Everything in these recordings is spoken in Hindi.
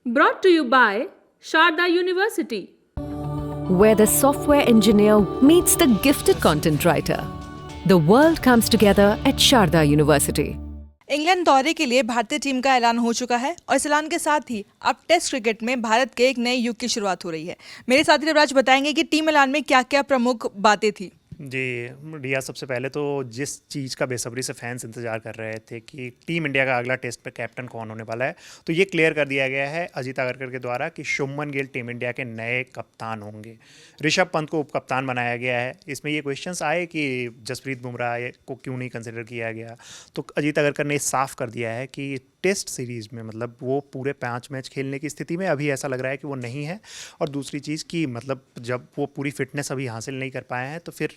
Brought to you by Sharda University. Where the software engineer meets the gifted content writer. The world comes together at Sharda University. England दौरे के लिए भारतीय टीम का ऐलान हो चुका है और इस ऐलान के साथ ही अब टेस्ट क्रिकेट में भारत के एक नए युग की शुरुआत हो रही है। मेरे साथी रविराज बताएंगे कि टीम ऐलान में क्या क्या प्रमुख बातें थी। जी रिया, सबसे पहले तो जिस चीज़ का बेसब्री से फैंस इंतजार कर रहे थे कि टीम इंडिया का अगला टेस्ट पे कैप्टन कौन होने वाला है, तो ये क्लियर कर दिया गया है अजीत अगरकर के द्वारा कि शुभमन गिल टीम इंडिया के नए कप्तान होंगे। ऋषभ पंत को उप कप्तान बनाया गया है। इसमें ये क्वेश्चंस आए कि जसप्रीत बुमराह को क्यों नहीं कंसिडर किया गया, तो अजीत अगरकर ने साफ कर दिया है कि टेस्ट सीरीज़ में मतलब वो पूरे 5 मैच खेलने की स्थिति में अभी ऐसा लग रहा है कि वो नहीं है। और दूसरी चीज़ कि मतलब जब वो पूरी फिटनेस अभी हासिल नहीं कर पाए हैं, तो फिर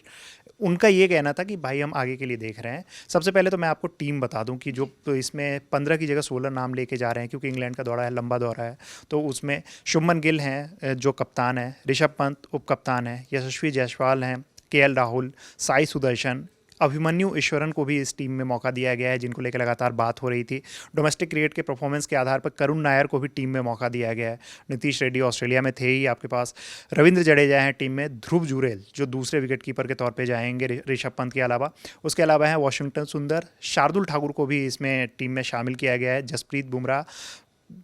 उनका ये कहना था कि भाई हम आगे के लिए देख रहे हैं। सबसे पहले तो मैं आपको टीम बता दूं कि जो तो इसमें 15 की जगह 16 नाम लेके जा रहे हैं, क्योंकि इंग्लैंड का दौरा है, लंबा दौरा है। तो उसमें शुभमन गिल हैं जो कप्तान है, ऋषभ पंत उप कप्तान है, यशस्वी जायसवाल हैं, केएल राहुल, साई सुदर्शन, अभिमन्यु ईश्वरन को भी इस टीम में मौका दिया गया है, जिनको लेकर लगातार बात हो रही थी। डोमेस्टिक क्रिकेट के परफॉर्मेंस के आधार पर करुण नायर को भी टीम में मौका दिया गया है। नीतीश रेड्डी ऑस्ट्रेलिया में थे ही आपके पास। रविंद्र जडेजा हैं टीम में, ध्रुव जुरेल जो दूसरे विकेट कीपर के तौर पे जाएंगे ऋषभ पंत के अलावा। उसके अलावा हैं वॉशिंगटन सुंदर, शार्दुल ठाकुर को भी इसमें टीम में शामिल किया गया है, जसप्रीत बुमराह,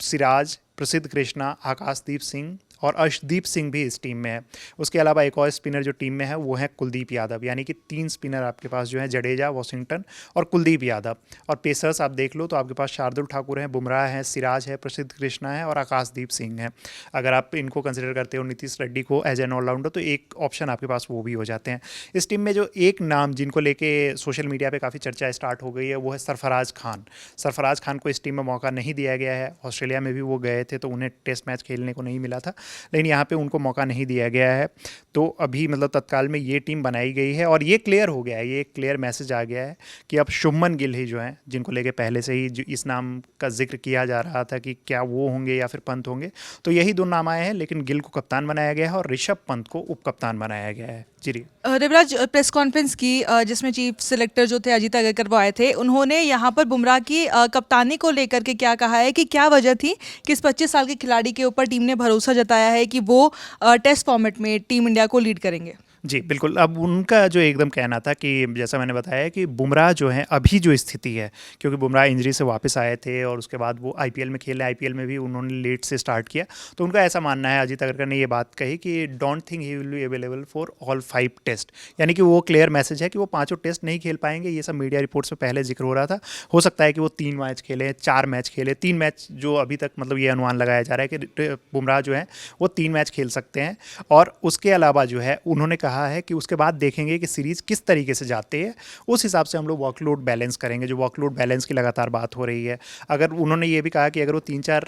सिराज, प्रसिद्ध कृष्णा, आकाशदीप सिंह और अर्शदीप सिंह भी इस टीम में है। उसके अलावा एक और स्पिनर जो टीम में है वो है कुलदीप यादव, यानी कि 3 स्पिनर आपके पास जो है, जडेजा, वॉशिंगटन और कुलदीप यादव। और पेसर्स आप देख लो तो आपके पास शार्दुल ठाकुर हैं, बुमराह है, सिराज है, प्रसिद्ध कृष्णा है और आकाशदीप सिंह है। अगर आप इनको कंसिडर करते हो नीतीश रेड्डी को एज एन ऑलराउंडर, तो एक ऑप्शन आपके पास वो भी हो जाते हैं। इस टीम में जो एक नाम जिनको लेके सोशल मीडिया पर काफ़ी चर्चा स्टार्ट हो गई है वो है सरफराज खान। सरफराज खान को इस टीम में मौका नहीं दिया गया है। ऑस्ट्रेलिया में भी वो गए थे तो उन्हें टेस्ट मैच खेलने को नहीं मिला था, लेकिन यहाँ पे उनको मौका नहीं दिया गया है। तो अभी मतलब तत्काल में ये टीम बनाई गई है और ये क्लियर हो गया है, ये एक क्लियर मैसेज आ गया है कि अब शुभमन गिल ही जो हैं, जिनको लेके पहले से ही इस नाम का जिक्र किया जा रहा था कि क्या वो होंगे या फिर पंत होंगे, तो यही 2 नाम आए हैं। लेकिन गिल को कप्तान बनाया गया है और ऋषभ पंत को उप कप्तान बनाया गया है। जी रविराज, प्रेस कॉन्फ्रेंस की जिसमें चीफ सिलेक्टर जो थे अजीत अगरकर वो आए थे, उन्होंने यहाँ पर बुमराह की कप्तानी को लेकर के क्या कहा है कि क्या वजह थी कि इस 25 साल के खिलाड़ी के ऊपर टीम ने भरोसा जताया है कि वो टेस्ट फॉर्मेट में टीम इंडिया को लीड करेंगे। जी बिल्कुल। अब उनका जो एकदम कहना था कि जैसा मैंने बताया कि बुमराह जो है अभी जो स्थिति है, क्योंकि बुमराह इंजरी से वापस आए थे और उसके बाद वो आईपीएल में खेले, आईपीएल में भी उन्होंने लेट से स्टार्ट किया, तो उनका ऐसा मानना है, अजीत अगरकर ने ये बात कही कि don't think he will be available for all 5 test, यानी कि वो क्लियर मैसेज है कि वो 5 टेस्ट नहीं खेल पाएंगे। ये सब मीडिया रिपोर्ट्स में पहले जिक्र हो रहा था। हो सकता है कि वो 3 मैच खेले, 4 मैच खेले, 3 मैच जो अभी तक मतलब ये अनुमान लगाया जा रहा है कि बुमराह जो है वो 3 मैच खेल सकते हैं। और उसके अलावा जो है उन्होंने कहा है कि उसके बाद देखेंगे कि सीरीज़ किस तरीके से जाती है, उस हिसाब से हम लोग वर्कलोड बैलेंस करेंगे। जो वर्कलोड बैलेंस की लगातार बात हो रही है, अगर उन्होंने ये भी कहा कि अगर वो 3-4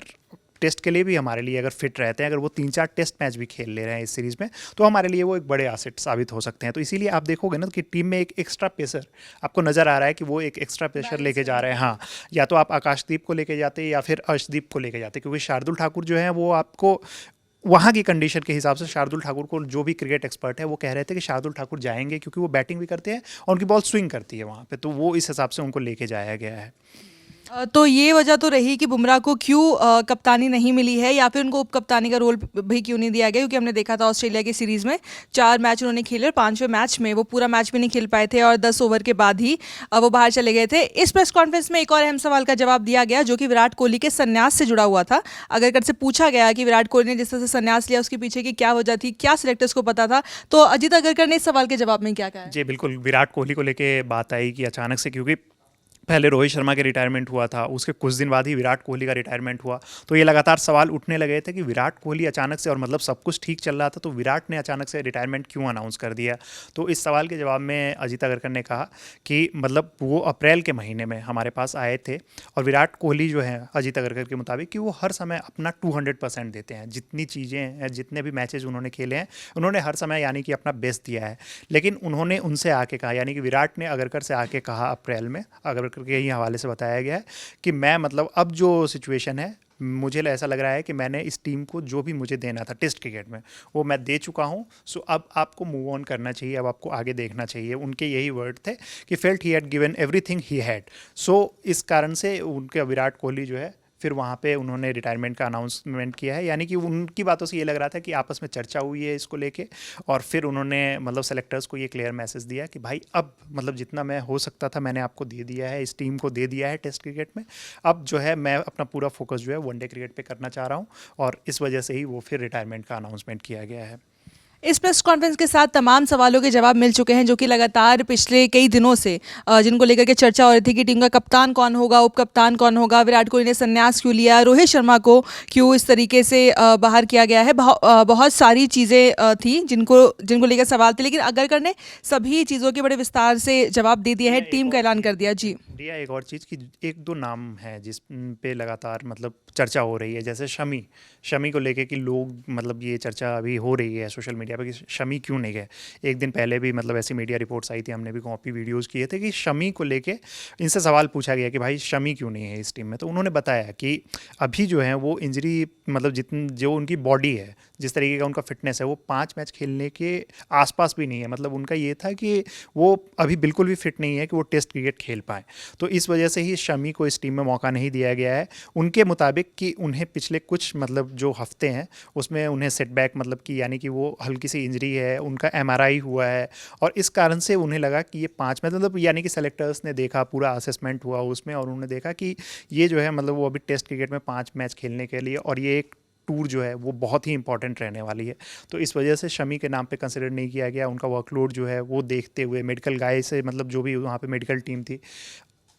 टेस्ट के लिए भी हमारे लिए अगर फिट रहते हैं, अगर वो 3-4 टेस्ट मैच भी खेल ले रहे हैं इस सीरीज़ में, तो हमारे लिए वो एक बड़े एसेट साबित हो सकते हैं। तो इसीलिए आप देखोगे ना कि टीम में एक एक्स्ट्रा पेसर आपको नज़र आ रहा है कि वो एक एक्स्ट्रा पेसर लेके जा रहे हैं। हाँ, या तो आप आकाशदीप को लेके जाते या फिर अर्शदीप को लेके जाते, क्योंकि शार्दुल ठाकुर जो है वो आपको वहाँ की कंडीशन के हिसाब से, शार्दुल ठाकुर को जो भी क्रिकेट एक्सपर्ट है वो कह रहे थे कि शार्दुल ठाकुर जाएंगे, क्योंकि वो बैटिंग भी करते हैं और उनकी बॉल स्विंग करती है वहाँ पे, तो वो इस हिसाब से उनको लेके जाया गया है। तो ये वजह तो रही कि बुमराह को क्यों कप्तानी नहीं मिली है या फिर उनको उप कप्तानी का रोल भी क्यों नहीं दिया गया, क्योंकि हमने देखा था ऑस्ट्रेलिया की सीरीज़ में 4 मैच उन्होंने खेले और 5वें मैच में वो पूरा मैच भी नहीं खेल पाए थे और 10 ओवर के बाद ही वो बाहर चले गए थे। इस प्रेस कॉन्फ्रेंस में एक और अहम सवाल का जवाब दिया गया जो कि विराट कोहली के संन्यास से जुड़ा हुआ था। अगरकर से पूछा गया कि विराट कोहली ने जिस तरह से संन्यास लिया उसके पीछे की क्या वजह थी, क्या सिलेक्टर्स को पता था, तो अजीत अगरकर ने इस सवाल के जवाब में क्या कहा? जी बिल्कुल, विराट कोहली को लेके बात आई कि अचानक से, क्योंकि पहले रोहित शर्मा के रिटायरमेंट हुआ था, उसके कुछ दिन बाद ही विराट कोहली का रिटायरमेंट हुआ, तो ये लगातार सवाल उठने लगे थे कि विराट कोहली अचानक से, और मतलब सब कुछ ठीक चल रहा था, तो विराट ने अचानक से रिटायरमेंट क्यों अनाउंस कर दिया। तो इस सवाल के जवाब में अजीत अगरकर ने कहा कि मतलब वो अप्रैल के महीने में हमारे पास आए थे और विराट कोहली जो है अजीत अगरकर के मुताबिक कि वो हर समय अपना 200% देते हैं। जितनी चीज़ें हैं, जितने भी मैचेज उन्होंने खेले हैं, उन्होंने हर समय यानी कि अपना बेस्ट दिया है। लेकिन उन्होंने उनसे आके कहा, यानी कि विराट ने अगरकर से आके कहा अप्रैल में, अगरकर के ही हवाले से बताया गया है कि मैं मतलब अब जो सिचुएशन है, मुझे ऐसा लग रहा है कि मैंने इस टीम को जो भी मुझे देना था टेस्ट क्रिकेट में वो मैं दे चुका हूं, सो अब आपको मूव ऑन करना चाहिए, अब आपको आगे देखना चाहिए। उनके यही वर्ड थे कि felt he had given everything he had. So इस कारण से उनके विराट कोहली जो है फिर वहाँ पे उन्होंने रिटायरमेंट का अनाउंसमेंट किया है। यानी कि उनकी बातों से ये लग रहा था कि आपस में चर्चा हुई है इसको लेके, और फिर उन्होंने मतलब सेलेक्टर्स को ये क्लियर मैसेज दिया कि भाई अब मतलब जितना मैं हो सकता था मैंने आपको दे दिया है, इस टीम को दे दिया है टेस्ट क्रिकेट में, अब जो है मैं अपना पूरा फोकस जो है वनडे क्रिकेट पे करना चाह रहा हूँ, और इस वजह से ही वो फिर रिटायरमेंट का अनाउंसमेंट किया गया है। इस प्रेस कॉन्फ्रेंस के साथ तमाम सवालों के जवाब मिल चुके हैं जो कि लगातार पिछले कई दिनों से जिनको लेकर के चर्चा हो रही थी कि टीम का कप्तान कौन होगा, उप कप्तान कौन होगा, विराट कोहली ने संन्यास क्यों लिया, रोहित शर्मा को क्यों इस तरीके से बाहर किया गया है। बहुत सारी चीज़ें थी जिनको लेकर सवाल थे, लेकिन अगरकर ने सभी चीज़ों के बड़े विस्तार से जवाब दे दिया है, टीम का ऐलान कर दिया। जी रिया, एक और चीज़ कि एक दो नाम है जिस पे लगातार मतलब चर्चा हो रही है, जैसे शमी को लेके कि लोग मतलब ये चर्चा अभी हो रही है सोशल मीडिया पे कि शमी क्यों नहीं गए। एक दिन पहले भी मतलब ऐसी मीडिया रिपोर्ट्स आई थी, हमने भी कॉपी वीडियोस किए थे कि शमी को लेके इनसे सवाल पूछा गया कि भाई शमी क्यों नहीं है इस टीम में। तो उन्होंने बताया कि अभी जो है वो इंजरी मतलब जो उनकी बॉडी है, जिस तरीके का उनका फिटनेस है, वो 5 मैच खेलने के आसपास भी नहीं है। मतलब उनका ये था कि वो अभी बिल्कुल भी फिट नहीं है कि वो टेस्ट क्रिकेट खेल पाए। तो इस वजह से ही शमी को इस टीम में मौका नहीं दिया गया है। उनके मुताबिक कि उन्हें पिछले कुछ मतलब जो हफ्ते हैं उसमें उन्हें सेटबैक मतलब कि यानी कि वो हल्की सी इंजरी है, उनका MRI हुआ है, और इस कारण से उन्हें लगा कि ये 5 मैच मतलब यानी कि सेलेक्टर्स ने देखा, पूरा असेसमेंट हुआ उसमें, और उन्होंने देखा कि ये जो है मतलब वो अभी टेस्ट क्रिकेट में 5 मैच खेलने के लिए, और ये एक टूर जो है वो बहुत ही इंपॉर्टेंट रहने वाली है। तो इस वजह से शमी के नाम पे कंसिडर नहीं किया गया। उनका वर्कलोड जो है वो देखते हुए मेडिकल गाय से मतलब जो भी वहाँ पे मेडिकल टीम थी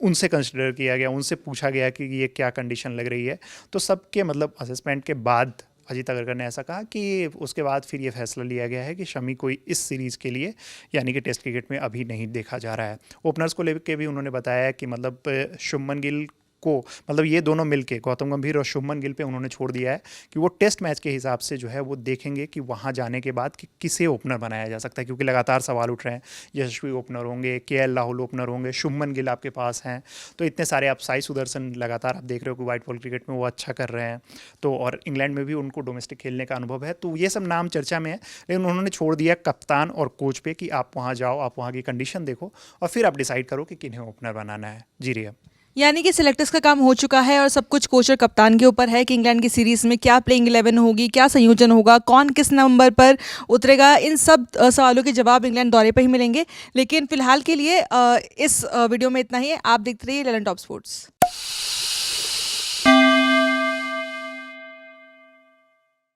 उनसे कंसिडर किया गया, उनसे पूछा गया कि ये क्या कंडीशन लग रही है। तो सबके मतलब असेसमेंट के बाद अजीत अगरकर ने ऐसा कहा कि उसके बाद फिर ये फैसला लिया गया है कि शमी को इस सीरीज़ के लिए यानी कि टेस्ट क्रिकेट में अभी नहीं देखा जा रहा है। ओपनर्स को लेकर भी उन्होंने बताया कि मतलब शुभमन गिल को मतलब ये दोनों मिलके गौतम गंभीर और शुभमन गिल पे उन्होंने छोड़ दिया है कि वो टेस्ट मैच के हिसाब से जो है वो देखेंगे कि वहाँ जाने के बाद कि किसे ओपनर बनाया जा सकता है, क्योंकि लगातार सवाल उठ रहे हैं यशस्वी ओपनर होंगे, KL राहुल ओपनर होंगे, शुभमन गिल आपके पास हैं, तो इतने सारे आप साई सुदर्शन लगातार आप देख रहे हो कि वाइट बॉल क्रिकेट में वो अच्छा कर रहे हैं, तो और इंग्लैंड में भी उनको डोमेस्टिक खेलने का अनुभव है। तो ये सब नाम चर्चा में है, लेकिन उन्होंने छोड़ दिया कप्तान और कोच पे कि आप वहाँ जाओ, आप वहाँ की कंडीशन देखो और फिर आप डिसाइड करो कि किन्हें ओपनर बनाना है। जी रिया, यानी कि सिलेक्टर्स का काम हो चुका है और सब कुछ कोच और कप्तान के ऊपर है कि इंग्लैंड की सीरीज़ में क्या प्लेइंग 11 होगी, क्या संयोजन होगा, कौन किस नंबर पर उतरेगा। इन सब सवालों के जवाब इंग्लैंड दौरे पर ही मिलेंगे। लेकिन फिलहाल के लिए इस वीडियो में इतना ही। आप देखते रहिए ललन टॉप स्पोर्ट्स।